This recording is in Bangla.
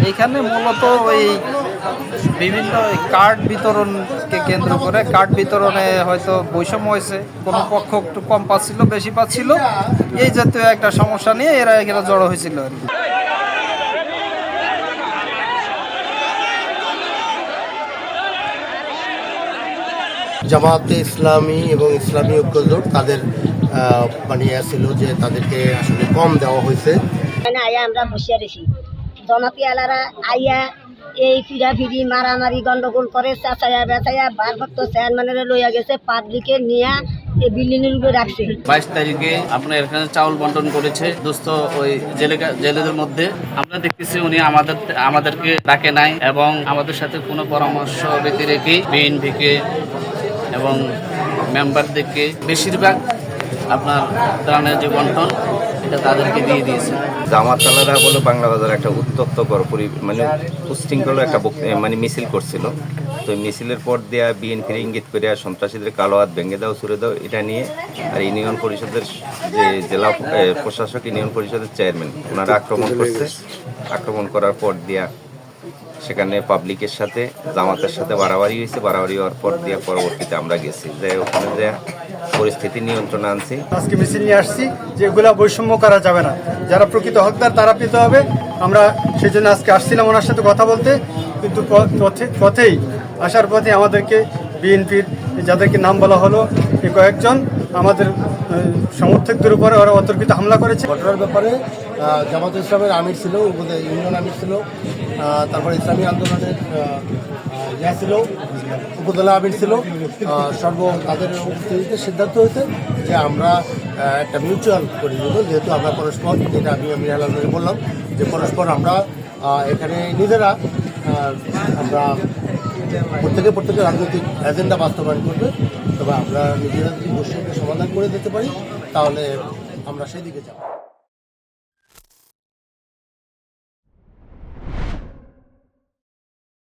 এইখানে মূলত ওই বিভিন্ন কার্ড বিতরণকে কেন্দ্র করে কার্ড বিতরণে হয়তো বৈষম্য হয়েছে, কোনো পক্ষ একটু কম পাচ্ছিল, বেশি পাচ্ছিল, এই জাতীয় একটা সমস্যা নিয়ে এরা এখানে জড়ো হয়েছিল আর কি। জামাতে ইসলামী এবং ইসলামী ঐক্যজোট তাদের মানে ছিল যে তাদেরকে আসলে কম দেওয়া হয়েছে। আয়া আমরা বসিয়া রেছি জমাতি আলারা আইয়া এই ফিরাফিরি মারামারি গন্ডগোল করে চাচাইয়া বেচাইয়া ভারপ্রাপ্ত চেয়ারম্যানের লইয়া গেছে, পাবলিকের নিয়ে এই বিল্ডিংয়ের উপরে রাখছে। 22 তারিখে আপনার এখানে চাউল বন্টন করেছে দুস্থ ওই জেলেদের মধ্যে। আমরা দেখতেছি উনি আমাদেরকে ডাকে নাই এবং আমাদের সাথে কোনো পরামর্শ ব্যতি রেখে বিএনপিকে এবং মেম্বারদেরকে বেশিরভাগ আপনার ত্রাণের যে বন্টন এটা তাদেরকে দিয়ে দিয়েছে। জামাতালারা বলে বাংলা বাজার একটা উত্তপ্তকর মানে উশৃঙ্খল একটা মানে মিছিল করছিল। তো মিছিলের পর দেওয়া বিএনপির ইঙ্গিত করে সন্ত্রাসীদের কালো হাত ভেঙে দাও, ছুড়ে দাও, এটা নিয়ে আর ইউনিয়ন পরিষদের যে জেলা প্রশাসক ইউনিয়ন পরিষদের চেয়ারম্যান ওনারা আক্রমণ করছে। আক্রমণ করার পর দিয়া সেখানে পাবলিকের সাথে জামাতের সাথে বাড়াবাড়ি হয়েছে। বাড়াবাড়ি হওয়ার পর দিয়ে পরবর্তীতে আমরা গেছি যে ওখানে যে পরিস্থিতি নিয়ন্ত্রণে আনছি। আজকে মিছিল নিয়ে আসছি যে এগুলা বৈষম্য করা যাবে না, যারা প্রকৃত হকদার তারা পেতে হবে। আমরা সেই জন্য আজকে আসছিলাম ওনার সাথে কথা বলতে, কিন্তু পথেই আসার পথে আমাদেরকে বিএনপির যাদেরকে নাম বলা হলো এই কয়েকজন আমাদের সমর্থকদের উপরে ওরা অতর্কিত হামলা করেছে। ঘটনার ব্যাপারে জামাত ইসলামের আমির ছিল, ইউনিয়ন আমির ছিল, তারপরে ইসলামী আন্দোলনের ছিল, উপজেলা আমির ছিল, তাদের উপস্থিতিতে সিদ্ধান্ত হয়েছে যে আমরা একটা মিউচুয়াল করে দেবো, যেহেতু আমরা পরস্পর, যেটা আমি আলমকে বললাম যে পরস্পর আমরা এখানে নিজেরা আমরা প্রত্যেকে রাজনৈতিক এজেন্ডা বাস্তবায়ন করবে। তবে আমরা নিজেরা যদি বসে সমাধান করে দিতে পারি তাহলে আমরা সেই দিকে যাব।